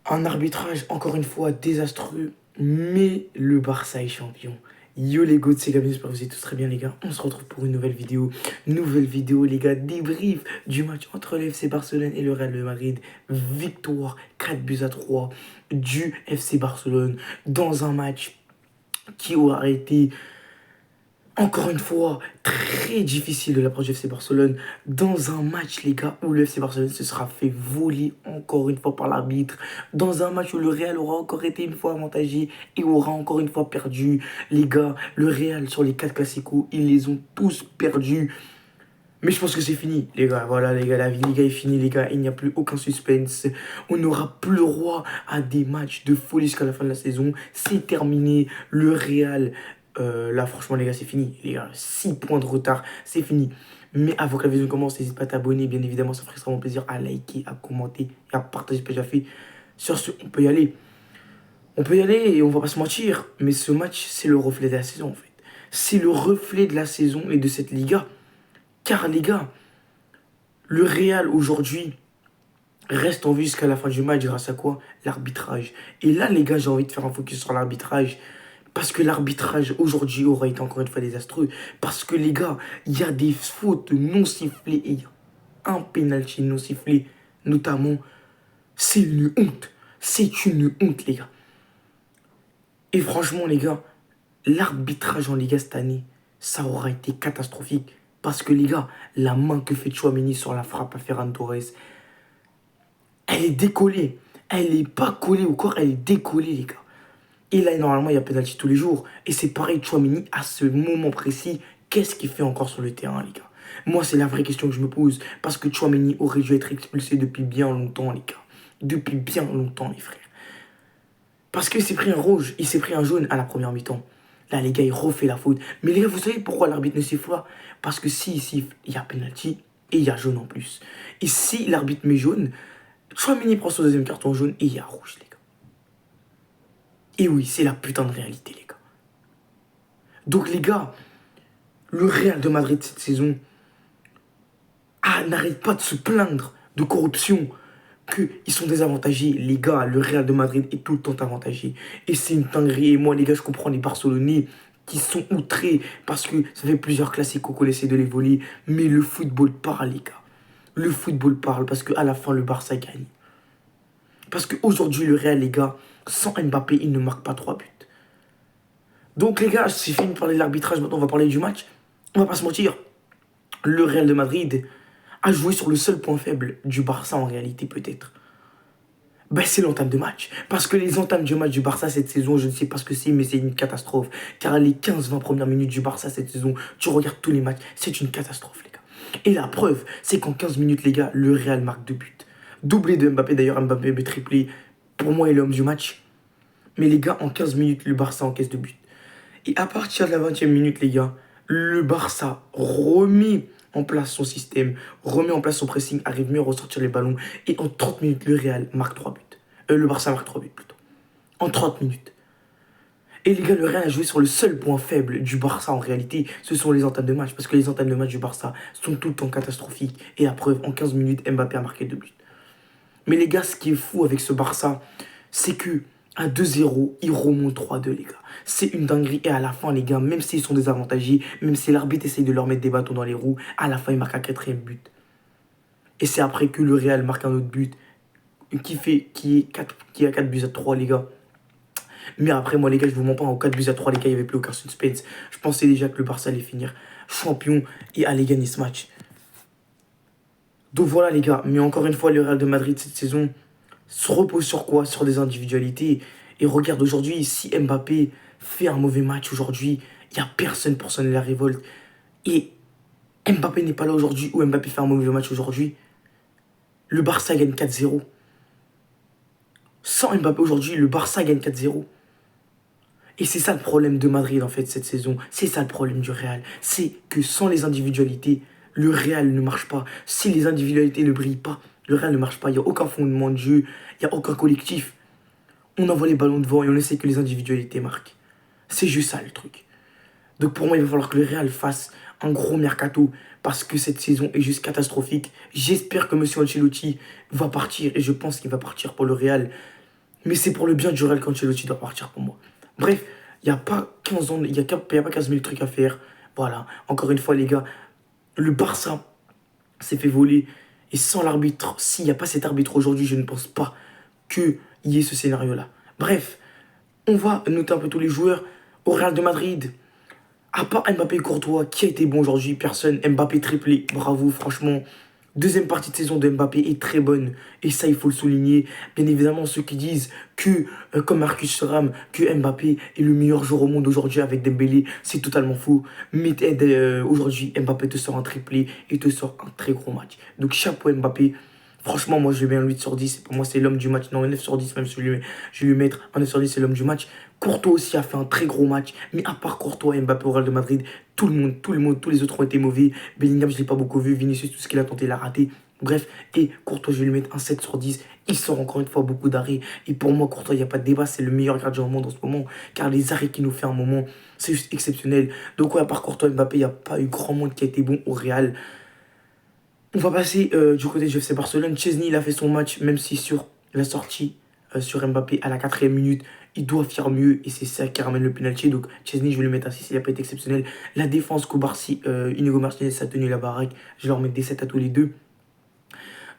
Un arbitrage, encore une fois, désastreux, mais le Barça est champion. Yo les gars, c'est Gabin, j'espère que vous allez tous très bien les gars. On se retrouve pour une nouvelle vidéo. Nouvelle vidéo les gars, débrief du match entre le FC Barcelone et le Real de Madrid. Victoire 4-3 du FC Barcelone dans un match qui aura été encore une fois très difficile de l'approche du FC Barcelone dans un match les gars où le FC Barcelone se sera fait voler encore une fois par l'arbitre, dans un match où le Real aura encore été une fois avantagé et aura encore une fois perdu. Les gars, le Real sur les 4 classicos, ils les ont tous perdus. Mais je pense que c'est fini, les gars. Voilà, les gars, la vie, les gars, est finie, les gars. Il n'y a plus aucun suspense. On n'aura plus le droit à des matchs de folie jusqu'à la fin de la saison. C'est terminé. Le Real, là, franchement, les gars, c'est fini. Les gars, 6 points de retard, c'est fini. Mais avant que la vidéo commence, n'hésite pas à t'abonner. Bien évidemment, ça ferait extrêmement plaisir à liker, à commenter et à partager ce que j'ai fait. Sur ce, on peut y aller. On peut y aller et on va pas se mentir. Mais ce match, c'est le reflet de la saison, en fait. C'est le reflet de la saison et de cette Liga. Car les gars, le Real aujourd'hui reste en vie jusqu'à la fin du match grâce à quoi? L'arbitrage. Et là les gars, j'ai envie de faire un focus sur l'arbitrage. Parce que l'arbitrage aujourd'hui aura été encore une fois désastreux. Parce que les gars, il y a des fautes non sifflées et il y a un penalty non sifflé. Notamment, c'est une honte. C'est une honte les gars. Et franchement les gars, l'arbitrage en Liga cette année, ça aura été catastrophique. Parce que les gars, la main que fait Tchouaméni sur la frappe à Ferran Torres, elle est décollée. Elle n'est pas collée au corps, elle est décollée les gars. Et là, normalement, il y a pénalty tous les jours. Et c'est pareil, Tchouaméni, à ce moment précis, qu'est-ce qu'il fait encore sur le terrain les gars? Moi, c'est la vraie question que je me pose. Parce que Tchouaméni aurait dû être expulsé depuis bien longtemps les gars. Depuis bien longtemps les frères. Parce qu'il s'est pris un rouge, il s'est pris un jaune à la première mi-temps. Là, les gars, il refait la faute. Mais les gars, vous savez pourquoi l'arbitre ne siffle pas? Parce que s'il siffle, il y a penalty et il y a jaune en plus. Et si l'arbitre met jaune, Tchouaméni prend son deuxième carton jaune et il y a rouge, les gars. Et oui, c'est la putain de réalité, les gars. Donc, les gars, le Real de Madrid cette saison n'arrête pas de se plaindre de corruption, qu'ils sont désavantagés. Les gars, le Real de Madrid est tout le temps avantagé. Et c'est une dinguerie. Et moi, les gars, je comprends les Barcelonais qui sont outrés parce que ça fait plusieurs classicos qu'on essaie de les voler. Mais le football parle, les gars. Le football parle parce qu'à la fin, le Barça gagne. Parce qu'aujourd'hui, le Real, les gars, sans Mbappé, il ne marque pas 3 buts. Donc, les gars, c'est fini de parler de l'arbitrage. Maintenant, on va parler du match. On va pas se mentir. Le Real de Madrid a joué sur le seul point faible du Barça en réalité peut-être. Ben, c'est l'entame de match. Parce que les entames du match du Barça cette saison, je ne sais pas ce que c'est, mais c'est une catastrophe. Car les 15-20 premières minutes du Barça cette saison, tu regardes tous les matchs, c'est une catastrophe les gars. Et la preuve, c'est qu'en 15 minutes les gars, le Real marque 2 buts. Doublé de Mbappé d'ailleurs, Mbappé met triplé. Pour moi, il est l'homme du match. Mais les gars, en 15 minutes, le Barça encaisse 2 buts. Et à partir de la 20e minute les gars, le Barça remet en place son système, remet en place son pressing, arrive mieux à ressortir les ballons. Et en 30 minutes, le Real marque 3 buts. Le Barça marque 3 buts plutôt. En 30 minutes. Et les gars, le Real a joué sur le seul point faible du Barça en réalité, ce sont les entames de match. Parce que les entames de match du Barça sont tout le temps catastrophiques. Et la preuve, en 15 minutes, Mbappé a marqué 2 buts. Mais les gars, ce qui est fou avec ce Barça, c'est que à 2-0, ils remontent 3-2 les gars. C'est une dinguerie. Et à la fin, les gars, même s'ils sont désavantagés, même si l'arbitre essaye de leur mettre des bâtons dans les roues, à la fin, ils marquent un 4e but. Et c'est après que le Real marque un autre but qui a 4-3 les gars. Mais après, moi les gars, je vous mens pas, en 4-3 les gars, il n'y avait plus aucun suspense. Je pensais déjà que le Barça allait finir champion et allait gagner ce match. Donc voilà les gars, mais encore une fois, le Real de Madrid cette saison se repose sur quoi? Sur des individualités. Et regarde aujourd'hui, si Mbappé fait un mauvais match aujourd'hui, il n'y a personne pour sonner la révolte. Et Mbappé n'est pas là aujourd'hui, ou Mbappé fait un mauvais match aujourd'hui, le Barça gagne 4-0. Sans Mbappé aujourd'hui, le Barça gagne 4-0. Et c'est ça le problème de Madrid en fait cette saison. C'est ça le problème du Real. C'est que sans les individualités, le Real ne marche pas. Si les individualités ne brillent pas, le Real ne marche pas. Il n'y a aucun fondement de jeu, il n'y a aucun collectif. On envoie les ballons devant et on essaie que les individualités marquent. C'est juste ça le truc. Donc pour moi, il va falloir que le Real fasse un gros mercato parce que cette saison est juste catastrophique. J'espère que M. Ancelotti va partir et je pense qu'il va partir pour le Real. Mais c'est pour le bien du Real qu'Ancelotti doit partir pour moi. Bref, il n'y a pas 15 ans, il y a pas 15 000 trucs à faire. Voilà, encore une fois les gars, le Barça s'est fait voler. Et sans l'arbitre, s'il n'y a pas cet arbitre aujourd'hui, je ne pense pas qu'il y ait ce scénario-là. Bref, on va noter un peu tous les joueurs. Au Real de Madrid, à part Mbappé et Courtois, qui a été bon aujourd'hui? Personne. Mbappé triplé, bravo, franchement. Deuxième partie de saison de Mbappé est très bonne. Et ça, il faut le souligner. Bien évidemment, ceux qui disent que, comme Marcus Thuram, que Mbappé est le meilleur joueur au monde aujourd'hui avec Dembélé, c'est totalement faux. Mais aujourd'hui, Mbappé te sort un triplé et te sort un très gros match. Donc, chapeau Mbappé. Franchement, moi, je lui mets un 8 sur 10. Pour moi, c'est l'homme du match. Non, un 9 sur 10, même si je vais lui mettre un 9 sur 10, c'est l'homme du match. Courtois aussi a fait un très gros match. Mais à part Courtois et Mbappé au Real de Madrid, tout le monde, tous les autres ont été mauvais. Bellingham, je ne l'ai pas beaucoup vu. Vinicius, tout ce qu'il a tenté, il a raté. Bref, et Courtois, je vais lui mettre un 7 sur 10. Il sort encore une fois beaucoup d'arrêts. Et pour moi, Courtois, il n'y a pas de débat. C'est le meilleur gardien au monde en ce moment. Car les arrêts qu'il nous fait à un moment, c'est juste exceptionnel. Donc, ouais, à part Courtois et Mbappé, il n'y a pas eu grand monde qui a été bon au Real. On va passer du côté du FC Barcelone. Chesney, il a fait son match, même si sur la sortie sur Mbappé à la 4e minute, il doit faire mieux et c'est ça qui ramène le penalty. Donc Chesney, je vais le mettre à 6, il n'a pas été exceptionnel. La défense qu'Obarci, Inigo Martinez a tenu la baraque, je vais leur mettre des 7 à tous les deux.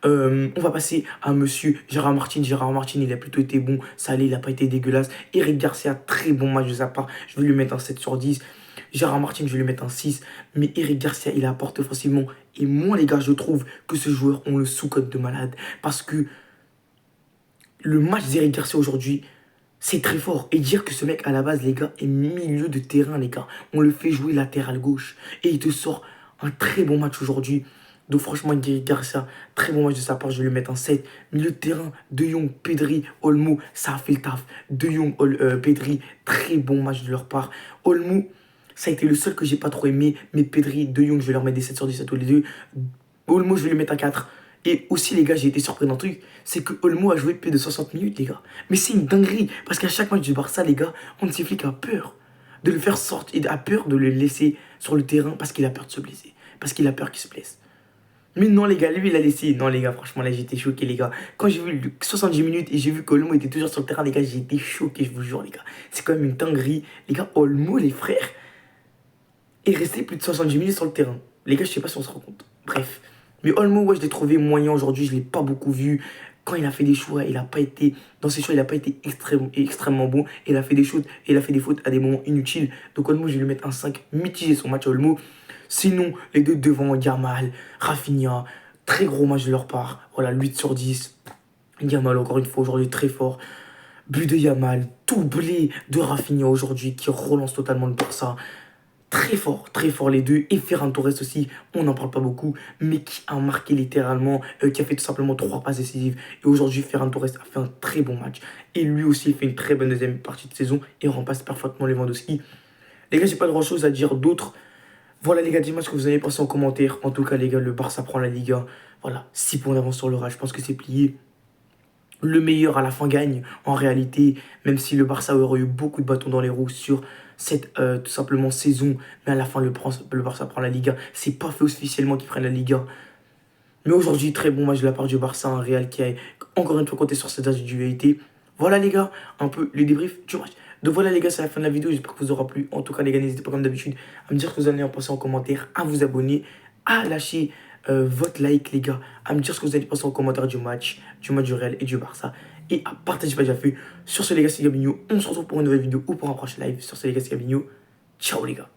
On va passer à monsieur Gérard Martin. Gérard Martin, il a plutôt été bon. Salé, il n'a pas été dégueulasse. Eric Garcia, très bon match de sa part. Je vais lui mettre un 7 sur 10. Gérard Martin, je vais lui mettre un 6. Mais Eric Garcia, il apporte offensivement. Et moi, les gars, je trouve que ce joueur, on le sous-cote de malade. Parce que le match d'Eric Garcia aujourd'hui, c'est très fort. Et dire que ce mec, à la base, les gars, est milieu de terrain, les gars. On le fait jouer latéral gauche. Et il te sort un très bon match aujourd'hui. Donc franchement, Eric Garcia, très bon match de sa part, je vais lui mettre un 7. Milieu de terrain, De Jong, Pedri, Olmo, ça a fait le taf. De Jong, Pedri, très bon match de leur part. Olmo, ça a été le seul que j'ai pas trop aimé. Mais Pedri, De Jong, je vais leur mettre des 7 sur 10 à tous les deux. Olmo, je vais lui mettre un 4. Et aussi, les gars, j'ai été surpris d'un truc, c'est que Olmo a joué plus de 60 minutes, les gars. Mais c'est une dinguerie, parce qu'à chaque match du Barça, les gars, on Flick a peur de le faire sortir, il a peur de le laisser sur le terrain parce qu'il a peur de se blesser, parce qu'il a peur qu'il se blesse. Mais non, les gars, lui, il a laissé. Non, les gars, franchement, là, j'étais choqué, les gars. Quand j'ai vu 70 minutes et j'ai vu qu'Olmo était toujours sur le terrain, les gars, j'ai été choqué, je vous jure, les gars. C'est quand même une dinguerie. Les gars, Olmo, les frères, est resté plus de 70 minutes sur le terrain. Les gars, je sais pas si on se rend compte. Bref. Mais Olmo, ouais, je l'ai trouvé moyen aujourd'hui, je ne l'ai pas beaucoup vu. Quand il a fait des choix, il n'a pas été. Dans ses choix, il n'a pas été extrêmement bon. Il a fait des fautes à des moments inutiles. Donc Olmo, je vais lui mettre un 5, mitigé son match à Olmo. Sinon, les deux devant, Yamal, Rafinha, très gros match de leur part. Voilà, 8 sur 10. Yamal, encore une fois, aujourd'hui, très fort. But de Yamal, doublé de Rafinha aujourd'hui, qui relance totalement le Barça. Très fort les deux. Et Ferran Torres aussi, on n'en parle pas beaucoup, mais qui a marqué littéralement, qui a fait tout simplement 3 passes décisives. Et aujourd'hui, Ferran Torres a fait un très bon match. Et lui aussi, il fait une très bonne deuxième partie de saison et remplace parfaitement Lewandowski. Les gars, j'ai pas grand chose à dire d'autre. Voilà les gars, dis-moi ce que vous avez pensé en commentaire. En tout cas, les gars, le Barça prend la Liga. Voilà, 6 points d'avance sur le Real, je pense que c'est plié. Le meilleur à la fin gagne, en réalité, même si le Barça aurait eu beaucoup de bâtons dans les roues sur cette tout simplement saison, mais à la fin le Barça prend la Liga. C'est pas fait officiellement qu'ils prennent la Liga. Mais aujourd'hui, très bon match de la part du Barça, un Real qui a encore une fois compté sur cette dualité. Voilà les gars, un peu le débrief du match. Donc voilà les gars, c'est la fin de la vidéo, j'espère que vous aura plu. En tout cas les gars, n'hésitez pas comme d'habitude à me dire ce que vous allez en penser en commentaire, à vous abonner, à lâcher votre like les gars, à me dire ce que vous allez penser en commentaire du match du Real et du Barça. Et à partager si pas déjà fait. Sur ce les gars, c'est Gabinho, on se retrouve pour une nouvelle vidéo ou pour un prochain live. Sur ce les gars, c'est Gabinho, ciao les gars.